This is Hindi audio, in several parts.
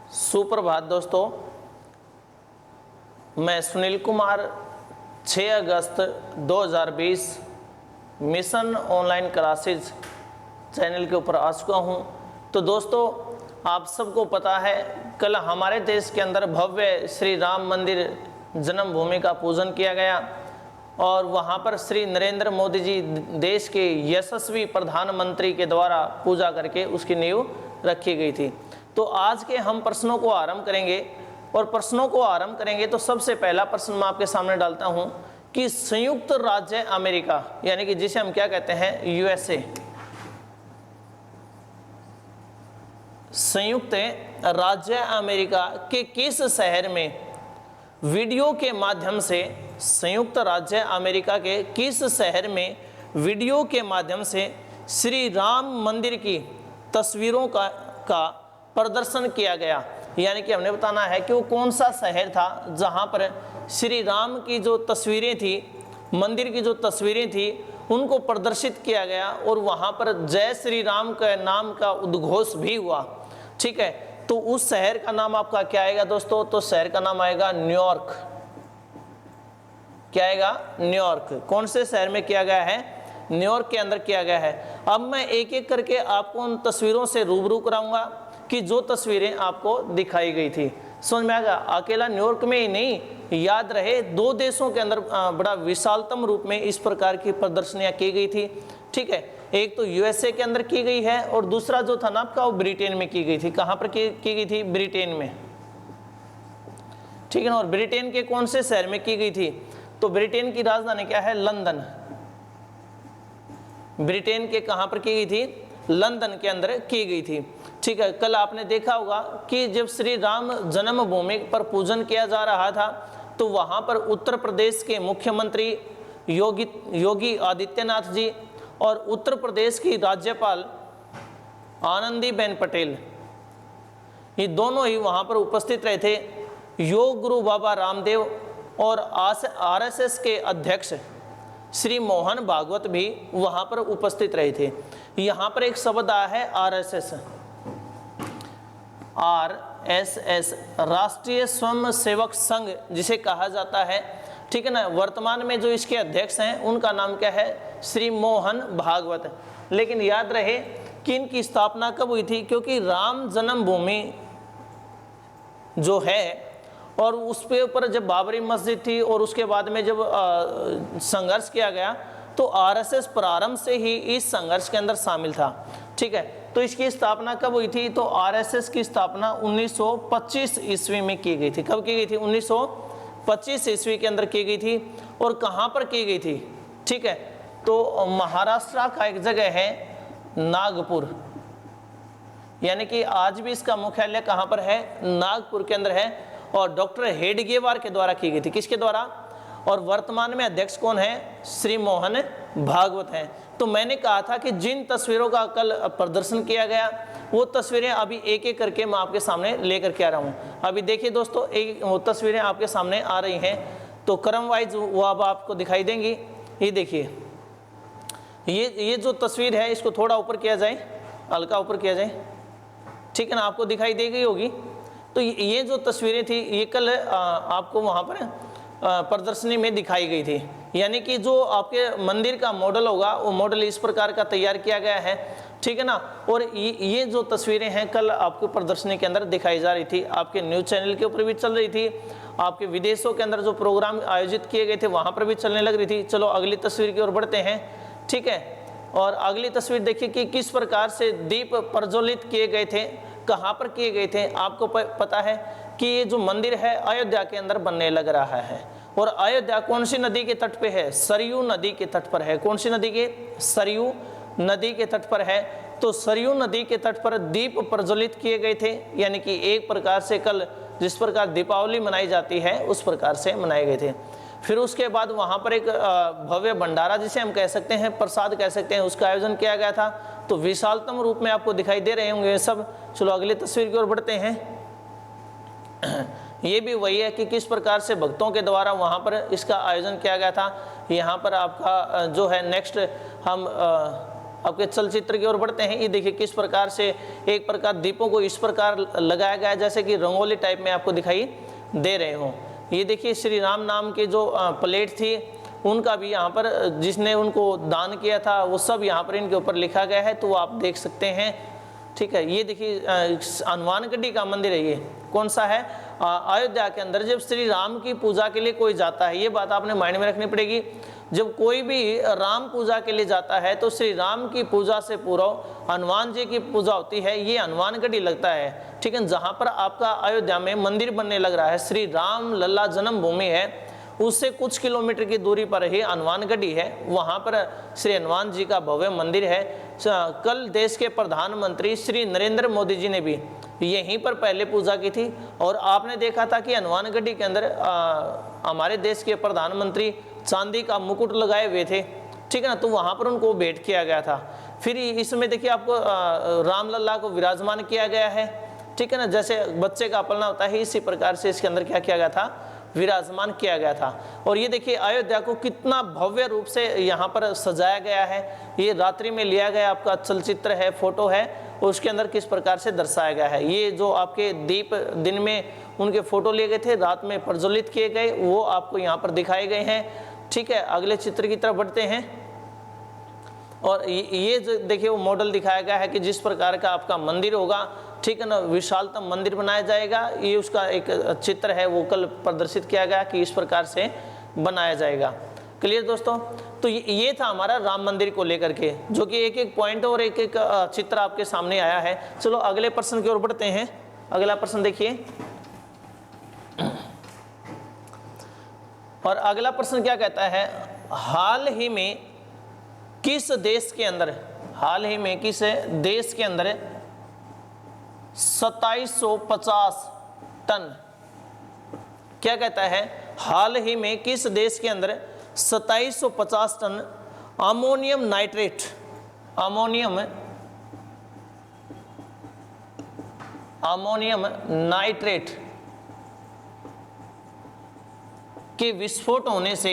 सुप्रभात दोस्तों, मैं सुनील कुमार 6 अगस्त 2020 मिशन ऑनलाइन क्लासेज चैनल के ऊपर आ चुका हूं। तो दोस्तों, आप सबको पता है कल हमारे देश के अंदर भव्य श्री राम मंदिर जन्मभूमि का पूजन किया गया और वहां पर श्री नरेंद्र मोदी जी देश के यशस्वी प्रधानमंत्री के द्वारा पूजा करके उसकी नींव रखी गई थी। तो आज के हम प्रश्नों को आरंभ करेंगे और प्रश्नों को आरंभ करेंगे तो सबसे पहला प्रश्न मैं आपके सामने डालता हूं कि संयुक्त राज्य अमेरिका यानी कि जिसे हम क्या कहते हैं यूएसए, संयुक्त राज्य अमेरिका के किस शहर में वीडियो के माध्यम से संयुक्त राज्य अमेरिका के किस शहर में वीडियो के माध्यम से श्री राम मंदिर की तस्वीरों का प्रदर्शन किया गया। यानी कि हमने बताना है कि वो कौन सा शहर था जहां पर श्री राम की जो तस्वीरें थी, मंदिर की जो तस्वीरें थी, उनको प्रदर्शित किया गया और वहां पर जय श्री राम के नाम का उद्घोष भी हुआ। ठीक है, तो उस शहर का नाम आपका क्या आएगा दोस्तों? तो शहर का नाम आएगा न्यूयॉर्क। क्या आएगा? न्यूयॉर्क। कौन से शहर में किया गया है? न्यूयॉर्क के अंदर किया गया है। अब मैं एक एक करके आपको उन तस्वीरों से रूबरू कराऊंगा कि जो तस्वीरें आपको दिखाई गई थी। समझ में आ गया? अकेला न्यूयॉर्क में ही नहीं, याद रहे 2 देशों के अंदर बड़ा विशालतम रूप में इस प्रकार की प्रदर्शनियां की गई थी। ठीक है, एक तो यूएसए के अंदर की गई है और दूसरा जो था ना आपका वो ब्रिटेन में की गई थी। कहां पर की गई थी? ब्रिटेन में। ठीक है ना, और ब्रिटेन के कौन से शहर में की गई थी? तो ब्रिटेन की राजधानी क्या है? लंदन। ब्रिटेन के कहां पर की गई थी? लंदन के अंदर की गई थी। ठीक है, कल आपने देखा होगा कि जब श्री राम जन्मभूमि पर पूजन किया जा रहा था तो वहां पर उत्तर प्रदेश के मुख्यमंत्री योगी आदित्यनाथ जी और उत्तर प्रदेश की राज्यपाल आनंदीबेन पटेल, ये दोनों ही वहां पर उपस्थित रहे थे। योग गुरु बाबा रामदेव और आरएसएस के अध्यक्ष श्री मोहन भागवत भी वहां पर उपस्थित रहे थे। यहां पर एक शब्द आया है आरएसएस, आरएसएस, राष्ट्रीय स्वयंसेवक संघ जिसे कहा जाता है। ठीक है ना, वर्तमान में जो इसके अध्यक्ष हैं उनका नाम क्या है? श्री मोहन भागवत। लेकिन याद रहे कि इनकी स्थापना कब हुई थी? क्योंकि राम जन्मभूमि जो है और उस पे ऊपर जब बाबरी मस्जिद थी और उसके बाद में जब संघर्ष किया गया तो आरएसएस प्रारंभ से ही इस संघर्ष के अंदर शामिल था। ठीक है, तो इसकी स्थापना कब हुई थी? तो आरएसएस की स्थापना 1925 ईस्वी में की गई थी। कब की गई थी? 1925 ईस्वी के अंदर की गई थी। और कहां पर की गई थी? ठीक है, तो महाराष्ट्र का एक जगह है नागपुर, यानी कि आज भी इसका मुख्यालय कहां पर है? नागपुर के अंदर है और डॉक्टर हेडगेवार के द्वारा की गई थी। किसके द्वारा? और वर्तमान में अध्यक्ष कौन है? श्री मोहन भागवत हैं। तो मैंने कहा था कि जिन तस्वीरों का कल प्रदर्शन किया गया वो तस्वीरें अभी एक एक करके मैं आपके सामने लेकर के आ रहा हूँ। अभी देखिए दोस्तों, एक वो तस्वीरें आपके सामने आ रही हैं तो क्रम वाइज वो अब आपको दिखाई देंगी। ये देखिए, ये जो तस्वीर है इसको थोड़ा ऊपर किया जाए, हल्का ऊपर किया जाए। ठीक है ना, आपको दिखाई दे गई होगी। तो ये जो तस्वीरें थी ये कल आपको वहाँ पर प्रदर्शनी में दिखाई गई थी। यानी कि जो आपके मंदिर का मॉडल होगा वो मॉडल इस प्रकार का तैयार किया गया है। ठीक है ना, और ये जो तस्वीरें हैं कल आपको प्रदर्शनी के अंदर दिखाई जा रही थी। आपके न्यूज़ चैनल के ऊपर भी चल रही थी, आपके विदेशों के अंदर जो प्रोग्राम आयोजित किए गए थे वहाँ पर भी चलने लग रही थी। चलो अगली तस्वीर की ओर बढ़ते हैं। ठीक है, और अगली तस्वीर देखिए कि किस प्रकार से दीप प्रज्वलित किए गए थे, कहाँ पर किए गए थे। आपको पता है कि ये जो मंदिर है अयोध्या के अंदर बनने लग रहा है और अयोध्या कौन सी नदी के तट पे है? सरयू नदी के तट पर है। कौन सी नदी के? सरयू नदी के तट पर है। तो सरयू नदी के तट पर दीप प्रज्वलित किए गए थे। यानी कि एक प्रकार से कल जिस प्रकार दीपावली मनाई जाती है उस प्रकार से मनाए गए थे। फिर उसके बाद वहाँ पर एक भव्य भंडारा जिसे हम कह सकते हैं, प्रसाद कह सकते हैं, उसका आयोजन किया गया था। तो विशालतम रूप में आपको दिखाई दे रहे होंगे सब। चलो अगली तस्वीर की ओर बढ़ते हैं। ये भी वही है कि किस प्रकार से भक्तों के द्वारा वहाँ पर इसका आयोजन किया गया था। यहाँ पर आपका जो है नेक्स्ट हम आपके चलचित्र की ओर बढ़ते हैं। ये देखिए किस प्रकार से एक प्रकार दीपों को इस प्रकार लगाया गया है जैसे कि रंगोली टाइप में आपको दिखाई दे रहे हो। ये देखिए श्री राम नाम के जो प्लेट थी उनका भी यहाँ पर जिसने उनको दान किया था वो सब यहाँ पर इनके ऊपर लिखा गया है, तो वो आप देख सकते हैं। ठीक है, ये देखिए हनुमानगढ़ी का मंदिर है, ये कौन सा है, अयोध्या के अंदर। जब श्री राम की पूजा के लिए कोई जाता है, ये बात आपने माइंड में रखनी पड़ेगी, जब कोई भी राम पूजा के लिए जाता है तो श्री राम की पूजा से पूर्व हनुमान जी की पूजा होती है, ये हनुमानगढ़ी लगता है। ठीक है, जहाँ पर आपका अयोध्या में मंदिर बनने लग रहा है, श्री राम लल्ला जन्मभूमि है, उससे कुछ किलोमीटर की दूरी पर ही हनुमानगढ़ी है, वहाँ पर श्री हनुमान जी का भव्य मंदिर है। कल देश के प्रधानमंत्री श्री नरेंद्र मोदी जी ने भी यहीं पर पहले पूजा की थी, और आपने देखा था कि हनुमानगढ़ी के अंदर हमारे देश के प्रधानमंत्री चांदी का मुकुट लगाए हुए थे। ठीक है ना, तो वहाँ पर उनको भेंट किया गया था। फिर इसमें देखिए आपको रामलला को विराजमान किया गया है। ठीक है ना, जैसे बच्चे का पलना होता है इसी प्रकार से इसके अंदर क्या किया गया था, विराजमान किया गया था। और ये देखिए अयोध्या को कितना भव्य रूप से यहाँ पर सजाया गया है, ये रात्रि में लिया गया आपका चलचित्र है, फोटो है, और उसके अंदर किस प्रकार से दर्शाया गया है। ये जो आपके दीप दिन में उनके फोटो लिए गए थे, रात में प्रज्वलित किए गए, वो आपको यहाँ पर दिखाए गए हैं। ठीक है, अगले चित्र की तरफ बढ़ते हैं, और ये जो देखिए वो मॉडल दिखाया गया है कि जिस प्रकार का आपका मंदिर होगा, ठीक है ना, विशालतम मंदिर बनाया जाएगा। ये उसका एक चित्र है, वो कल प्रदर्शित किया गया कि इस प्रकार से बनाया जाएगा। क्लियर दोस्तों, तो ये था हमारा राम मंदिर को लेकर के, जो कि एक एक पॉइंट और एक एक चित्र आपके सामने आया है। चलो अगले प्रश्न की ओर बढ़ते हैं। अगला प्रश्न देखिए, और अगला प्रश्न क्या कहता है, हाल ही में किस देश के अंदर 2750 टन, क्या कहता है, हाल ही में किस देश के अंदर 2750 टन अमोनियम नाइट्रेट के विस्फोट होने से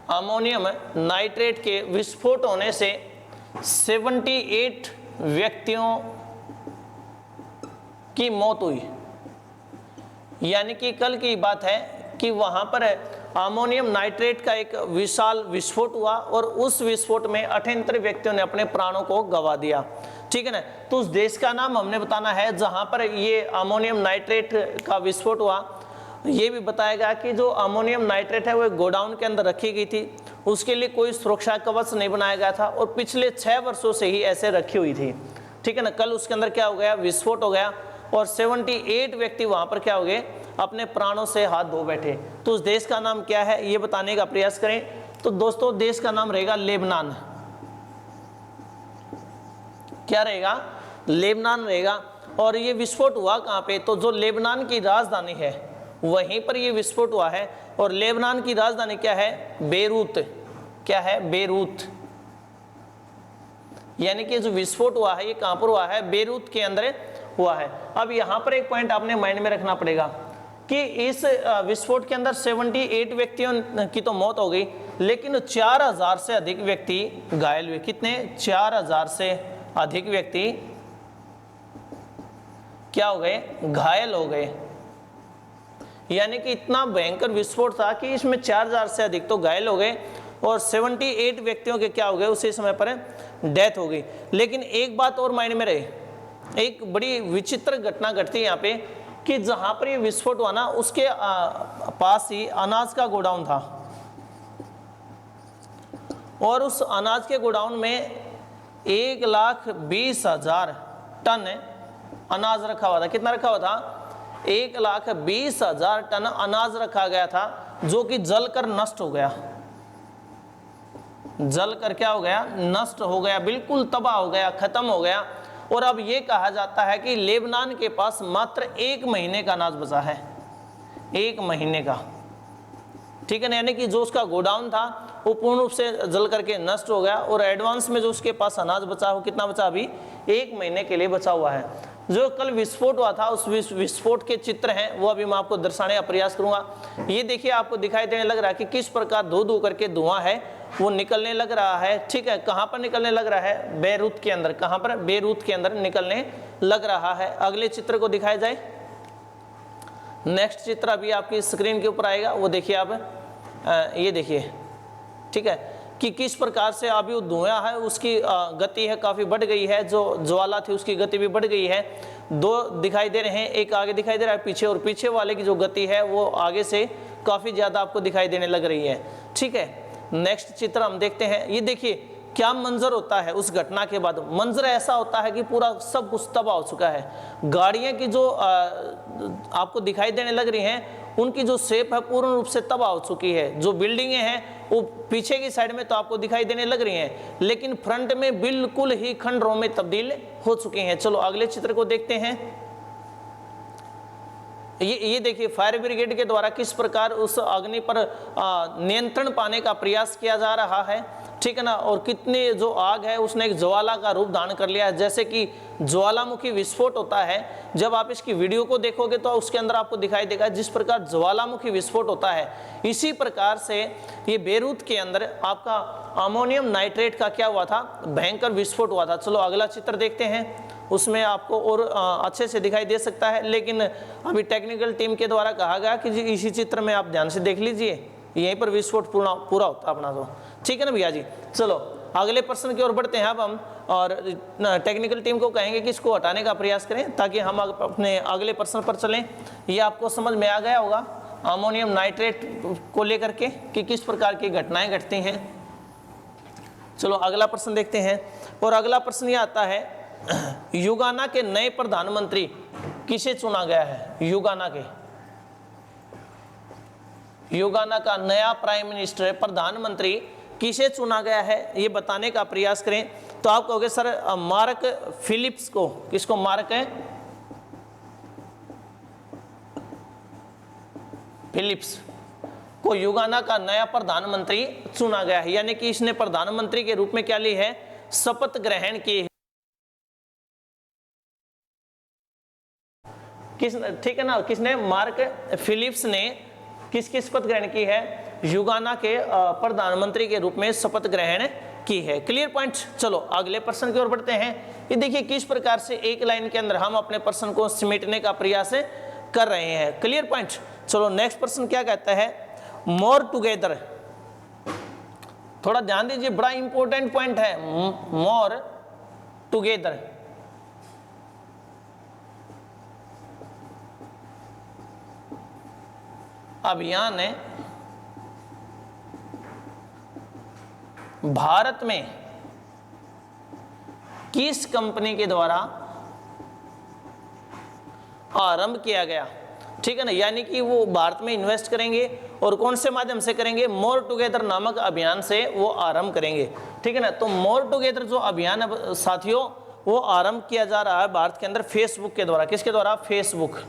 अमोनियम नाइट्रेट के विस्फोट होने से 78 व्यक्तियों की मौत हुई। यानी कि कल की बात है कि वहां पर अमोनियम नाइट्रेट का एक विशाल विस्फोट हुआ, और उस विस्फोट में 78 व्यक्तियों ने अपने प्राणों को गंवा दिया। ठीक है ना, तो उस देश का नाम हमने बताना है जहां पर ये अमोनियम नाइट्रेट का विस्फोट हुआ। ये भी बताया गया कि जो अमोनियम नाइट्रेट है वो गोडाउन के अंदर रखी गई थी, उसके लिए कोई सुरक्षा कवच नहीं बनाया गया था, और पिछले 6 वर्षों से ही ऐसे रखी हुई थी। ठीक है ना, कल उसके अंदर क्या हो गया, विस्फोट हो गया, और 78 व्यक्ति वहां पर क्या हो गए, अपने प्राणों से हाथ धो बैठे। तो उस देश का नाम क्या है ये बताने का प्रयास करें। तो दोस्तों देश का नाम रहेगा लेबनान। क्या रहेगा, लेबनान रहेगा। और ये विस्फोट हुआ कहाँ पे, तो जो लेबनान की राजधानी है वहीं पर ये विस्फोट हुआ है। और लेबनान की राजधानी क्या है, बेरूत। क्या है, बेरूत। यानी कि जो विस्फोट हुआ है ये कहां पर हुआ है, बेरूत के अंदर हुआ है। अब यहां पर एक पॉइंट आपने माइंड में रखना पड़ेगा कि इस विस्फोट के अंदर 78 व्यक्तियों की तो मौत हो गई, लेकिन 4000 से अधिक व्यक्ति घायल हुए। कितने, 4000 से अधिक व्यक्ति क्या हो गए, घायल हो गए। यानी कि इतना भयंकर विस्फोट था कि इसमें 4000 से अधिक तो घायल हो गए, और 78 व्यक्तियों के क्या हो गए, उसी समय पर डेथ हो गई। लेकिन एक बात और माइंड में रहे, एक बड़ी विचित्र घटना घटती है यहाँ पे कि जहां पर ये विस्फोट हुआ ना, उसके पास ही अनाज का गोडाउन था, और उस अनाज के गोडाउन में 1,20,000 टन अनाज रखा हुआ था। कितना रखा हुआ था, 1,20,000 टन अनाज रखा गया था, जो कि जलकर नष्ट हो गया। जलकर क्या हो गया, नष्ट हो गया, बिल्कुल तबाह हो गया, खत्म हो गया। और अब ये कहा जाता है कि लेबनान के पास मात्र 1 महीने का अनाज बचा है, 1 महीने का। ठीक है ना, यानी कि जो उसका गोडाउन था वो पूर्ण रूप से जल करके नष्ट हो गया, और एडवांस में जो उसके पास अनाज बचा हो, कितना बचा, अभी 1 महीने के लिए बचा हुआ है। जो कल विस्फोट हुआ था उस विस्फोट के चित्र हैं वो अभी मैं आपको दर्शाने का प्रयास करूंगा। ये देखिए आपको दिखाई देने लग रहा है कि किस प्रकार धू धू करके धुआं है वो निकलने लग रहा है। ठीक है, कहां पर निकलने लग रहा है? बेरूत के अंदर। कहां पर? बेरूत के अंदर निकलने लग रहा है। अगले चित्र को दिखाया जाए। नेक्स्ट चित्र अभी आपकी स्क्रीन के ऊपर आएगा, वो देखिए आप, ये देखिए। ठीक है, कि किस प्रकार से अभी वो धुआं है उसकी गति है काफ़ी बढ़ गई है, जो ज्वाला थी उसकी गति भी बढ़ गई है। दो दिखाई दे रहे हैं, एक आगे दिखाई दे रहा है पीछे, और पीछे वाले की जो गति है वो आगे से काफ़ी ज़्यादा आपको दिखाई देने लग रही है। ठीक है, नेक्स्ट चित्र हम देखते हैं। ये देखिए क्या मंजर होता है उस घटना के बाद। मंजर ऐसा होता है कि पूरा सब कुछ तबाह हो चुका है। गाड़ियाँ की जो आपको दिखाई देने लग रही हैं उनकी जो शेप है पूर्ण रूप से तबाह हो चुकी है। जो बिल्डिंगें हैं वो पीछे की साइड में तो आपको दिखाई देने लग रही हैं, लेकिन फ्रंट में बिल्कुल ही खंडरों में तब्दील हो चुकी हैं। चलो अगले चित्र को देखते हैं। ये देखिए फायर ब्रिगेड के द्वारा किस प्रकार उस अग्नि पर नियंत्रण पाने का प्रयास किया जा रहा है। ठीक है ना, और कितनी जो आग है उसने एक ज्वाला का रूप धारण कर लिया है, जैसे कि ज्वालामुखी विस्फोट होता है। जब आप इसकी वीडियो को देखोगे तो उसके अंदर आपको दिखाई देगा जिस प्रकार ज्वालामुखी विस्फोट होता है, इसी प्रकार से ये बेरूत के अंदर आपका अमोनियम नाइट्रेट का क्या हुआ था? भयंकर विस्फोट हुआ था। चलो अगला चित्र देखते हैं, उसमें आपको और अच्छे से दिखाई दे सकता है, लेकिन अभी टेक्निकल टीम के द्वारा कहा गया कि जी इसी चित्र में आप ध्यान से देख लीजिए, यहीं पर विस्फोट पूरा होता अपना। तो ठीक है ना भैया जी। चलो अगले प्रश्न की ओर बढ़ते हैं अब हम, और टेक्निकल टीम को कहेंगे कि इसको हटाने का प्रयास करें ताकि हम अपने अगले प्रश्न पर चलें। ये आपको समझ में आ गया होगा अमोनियम नाइट्रेट को लेकर के कि किस प्रकार की घटनाएं घटती हैं। चलो अगला प्रश्न देखते हैं, और अगला प्रश्न ये आता है, युगाना के नए प्रधानमंत्री किसे चुना गया है? युगाना का नया प्राइम मिनिस्टर प्रधानमंत्री किसे चुना गया है ये बताने का प्रयास करें तो आप कहोगे सर मार्क फिलिप्स को। किसको? मार्क फिलिप्स को युगाना का नया प्रधानमंत्री चुना गया है, यानी कि इसने प्रधानमंत्री के रूप में क्या ली है? शपथ ग्रहण की। ठीक है ना, किसने? मार्क फिलिप्स ने किसकी शपथ ग्रहण की है? युगाना के प्रधानमंत्री के रूप में शपथ ग्रहण की है। Clear point. चलो अगले प्रश्न की ओर बढ़ते हैं। ये देखिए किस प्रकार से एक लाइन के अंदर हम अपने प्रश्न को समेटने का प्रयास कर रहे हैं। Clear point. चलो नेक्स्ट प्रश्न क्या कहता है? मोर टुगेदर। थोड़ा ध्यान दीजिए, बड़ा इंपॉर्टेंट पॉइंट है। मोर टुगेदर अभियान भारत में किस कंपनी के द्वारा आरंभ किया गया? ठीक है ना, यानी कि वो भारत में इन्वेस्ट करेंगे और कौन से माध्यम से करेंगे? मोर टुगेदर नामक अभियान से वो आरंभ करेंगे। ठीक है ना, तो मोर टुगेदर जो अभियान है साथियों वो आरंभ किया जा रहा है भारत के अंदर फेसबुक के द्वारा। किसके द्वारा? फेसबुक।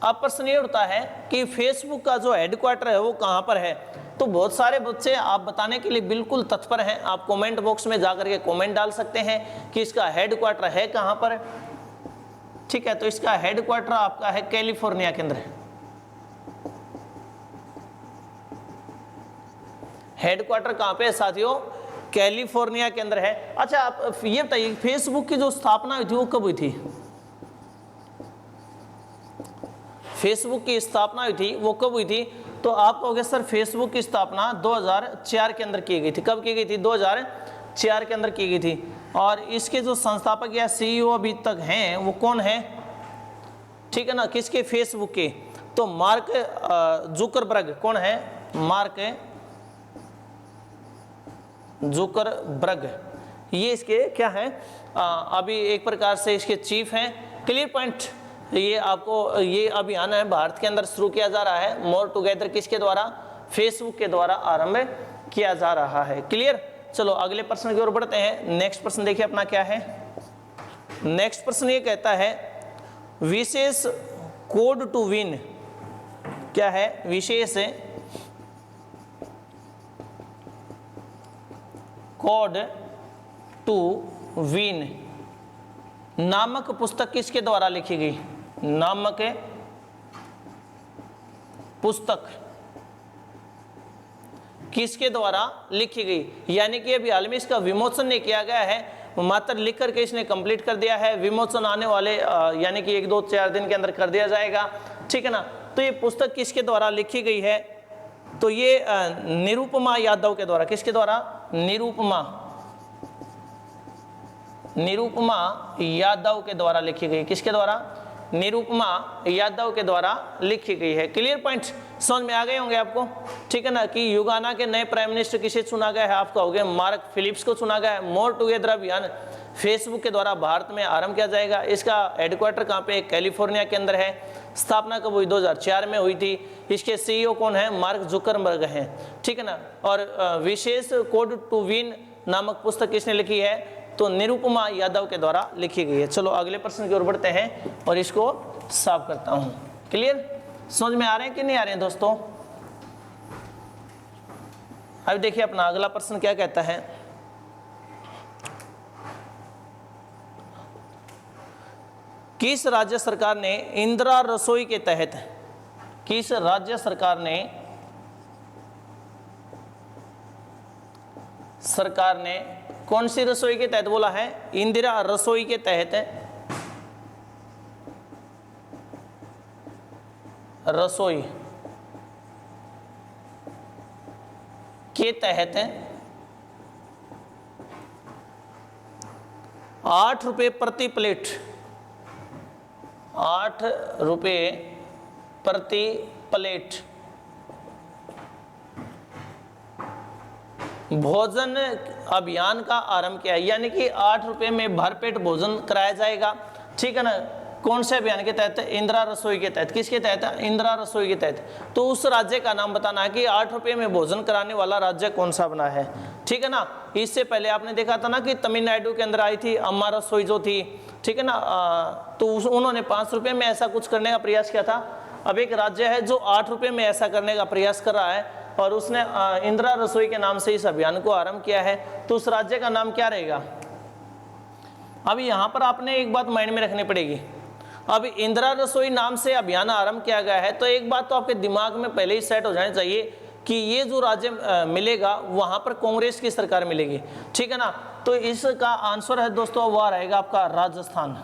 अब प्रश्न ये उठता है कि फेसबुक का जो हेडक्वार्टर है वो कहाँ पर है? तो बहुत सारे बच्चे आप बताने के लिए बिल्कुल तत्पर हैं। आप कमेंट बॉक्स में जाकर के कमेंट डाल सकते हैं कि इसका हेडक्वार्टर है कहाँ पर। ठीक है, तो इसका हेडक्वार्टर आपका है कैलिफोर्निया के अंदर। हेडक्वार्टर कहाँ पे है साथियों? कैलिफोर्निया के अंदर है। अच्छा आप ये बताइए फेसबुक की जो स्थापना हुई थी वो कब हुई थी? फेसबुक की स्थापना हुई थी वो कब हुई थी? तो आप कहोगे सर फेसबुक की स्थापना 2004 के अंदर की गई थी। कब की गई थी? 2004 के अंदर की गई थी। और इसके जो संस्थापक या सीईओ अभी तक हैं वो कौन है? ठीक है ना, किसके? फेसबुक के। तो मार्क जुकरबर्ग। कौन है? Mark Zuckerberg. ये इसके क्या है? अभी एक प्रकार से इसके चीफ हैं। Clear point. ये आपको ये अभियान है भारत के अंदर शुरू किया जा रहा है। मोर टुगेदर किसके द्वारा? फेसबुक के द्वारा आरंभ किया जा रहा है। क्लियर। चलो अगले प्रश्न की ओर बढ़ते हैं। नेक्स्ट प्रश्न देखिए अपना क्या है। नेक्स्ट प्रश्न ये कहता है विशेष कोड टू विन। क्या है? विशेष कोड टू विन नामक पुस्तक किसके द्वारा लिखी गई? नामक पुस्तक किसके द्वारा लिखी गई? यानी कि अभी हाल में इसका विमोचन नहीं किया गया है, मात्र लिख करके इसने कंप्लीट कर दिया है। विमोचन आने वाले यानी कि 1-2-4 दिन के अंदर कर दिया जाएगा, ठीक है ना। तो ये पुस्तक किसके द्वारा लिखी गई है? तो ये निरुपमा यादव के द्वारा। किसके द्वारा? निरुपमा यादव के द्वारा लिखी गई। किसके द्वारा? निरुपमा यादव के द्वारा लिखी गई है। क्लियर पॉइंट समझ में आ गए होंगे आपको, ठीक है ना। कि युगाना के नए प्राइम मिनिस्टर किसे चुना गया है? आप कहोगे मार्क फिलिप्स को चुना गया है। मोर टुगेदर अभियान फेसबुक के द्वारा भारत में आरंभ किया जाएगा। इसका हेडक्वार्टर कहाँ पे? कैलिफोर्निया के अंदर है। स्थापना कब हुई? 2004 में हुई थी। इसके CEO कौन है? मार्क जुकरबर्ग हैं, ठीक है ना। और विशेष कोड टू विन नामक पुस्तक किसने लिखी है? तो निरुपमा यादव के द्वारा लिखी गई है। चलो अगले प्रश्न की ओर बढ़ते हैं और इसको साफ करता हूं। क्लियर समझ में आ रहे हैं कि नहीं आ रहे हैं दोस्तों? अब देखिए अपना अगला प्रश्न क्या कहता है। किस राज्य सरकार ने इंदिरा रसोई के तहत, किस राज्य सरकार ने कौन सी रसोई के तहत बोला है? इंदिरा रसोई के तहत, रसोई के तहत 8 रुपये प्रति प्लेट, 8 रुपये प्रति प्लेट भोजन अभियान का आरंभ किया है। यानी कि 8 रुपये में भरपेट भोजन कराया जाएगा, ठीक है ना। कौन से अभियान के तहत? इंदिरा रसोई के तहत। किसके तहत? इंदिरा रसोई के तहत। तो उस राज्य का नाम बताना है कि 8 रुपये में भोजन कराने वाला राज्य कौन सा बना है, ठीक है ना। इससे पहले आपने देखा था ना कि तमिलनाडु के अंदर आई थी अम्मा रसोई जो थी, ठीक है ना। तो उन्होंने 5 रुपये में ऐसा कुछ करने का प्रयास किया था। अब एक राज्य है जो 8 रुपये में ऐसा करने का प्रयास कर रहा है और उसने इंदिरा रसोई के नाम से इस अभियान को आरंभ किया है। तो उस राज्य का नाम क्या रहेगा? अब यहाँ पर आपने एक बात माइंड में रखनी पड़ेगी। अब इंदिरा रसोई नाम से अभियान आरंभ किया गया है, तो एक बात तो आपके दिमाग में पहले ही सेट हो जानी चाहिए कि ये जो राज्य मिलेगा वहाँ पर कांग्रेस की सरकार मिलेगी, ठीक है ना। तो इसका आंसर है दोस्तों वह रहेगा आपका राजस्थान।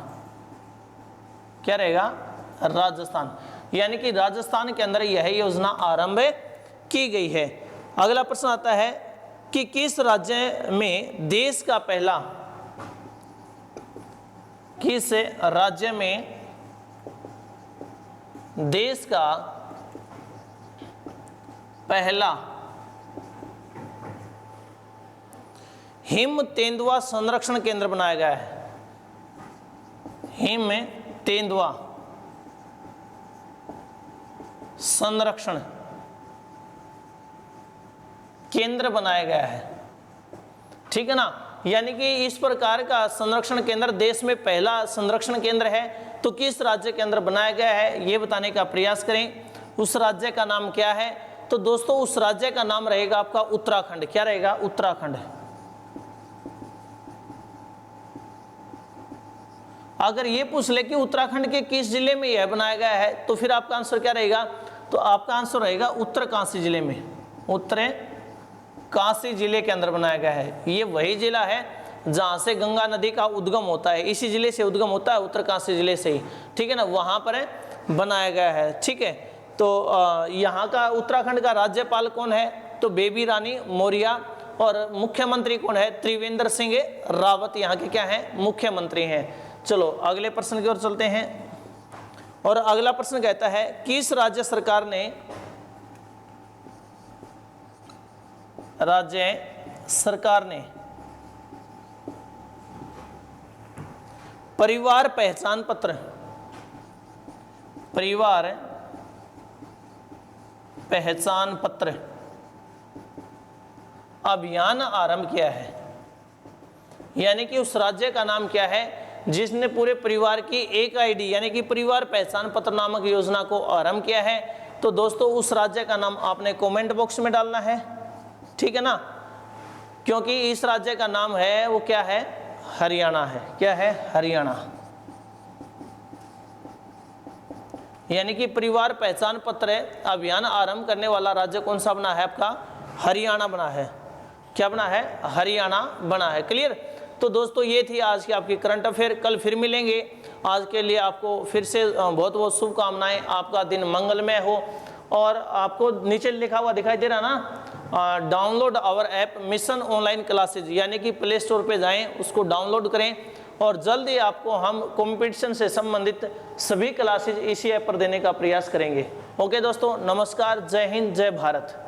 क्या रहेगा? राजस्थान। यानी कि राजस्थान के अंदर यह योजना आरंभ की गई है। अगला प्रश्न आता है कि किस राज्य में देश का पहला, किस राज्य में देश का पहला हिम तेंदुआ संरक्षण केंद्र बनाया गया है? हिम तेंदुआ संरक्षण केंद्र बनाया गया है, ठीक है ना। यानी कि इस प्रकार का संरक्षण केंद्र देश में पहला संरक्षण केंद्र है। तो किस राज्य के अंदर बनाया गया है ये बताने का प्रयास करें। उस राज्य का नाम क्या है? तो दोस्तों उस राज्य का नाम रहेगा आपका उत्तराखंड। क्या रहेगा? उत्तराखंड। अगर ये पूछ ले कि उत्तराखंड के किस जिले में यह बनाया गया है, तो फिर आपका आंसर क्या रहेगा? तो आपका आंसर रहेगा उत्तरकाशी जिले में। उत्तरकाशी जिले के अंदर बनाया गया है। ये वही जिला है जहाँ से गंगा नदी का उद्गम होता है, इसी जिले से उद्गम होता है, उत्तरकाशी जिले से ही, ठीक है ना। वहाँ पर बनाया गया है, ठीक है। तो यहाँ का उत्तराखंड का राज्यपाल कौन है? तो बेबी रानी मौर्य। और मुख्यमंत्री कौन है? त्रिवेंद्र सिंह रावत यहाँ के क्या हैं? मुख्यमंत्री हैं। चलो अगले प्रश्न की ओर चलते हैं। और अगला प्रश्न कहता है किस राज्य सरकार ने परिवार पहचान पत्र, परिवार पहचान पत्र अभियान आरंभ किया है? यानी कि उस राज्य का नाम क्या है जिसने पूरे परिवार की एक आईडी यानी कि परिवार पहचान पत्र नामक योजना को आरंभ किया है? तो दोस्तों उस राज्य का नाम आपने कमेंट बॉक्स में डालना है, ठीक है ना। क्योंकि इस राज्य का नाम है वो क्या है, हरियाणा है। क्या है, हरियाणा। यानी कि परिवार पहचान पत्र अभियान आरंभ करने वाला राज्य कौन सा बना है आपका, हरियाणा बना है। क्या बना है, हरियाणा बना है। क्लियर। तो दोस्तों ये थी आज की आपकी करंट अफेयर। कल फिर मिलेंगे। आज के लिए आपको फिर से बहुत बहुत शुभकामनाएं। आपका दिन मंगलमय हो। और आपको नीचे लिखा हुआ दिखाई दे रहा ना, download our app mission online classes, यानी कि प्ले स्टोर पे जाएं, उसको डाउनलोड करें और जल्द ही आपको हम कंपटीशन से संबंधित सभी क्लासेज इसी ऐप पर देने का प्रयास करेंगे। ओके दोस्तों, नमस्कार, जय हिंद, जय भारत।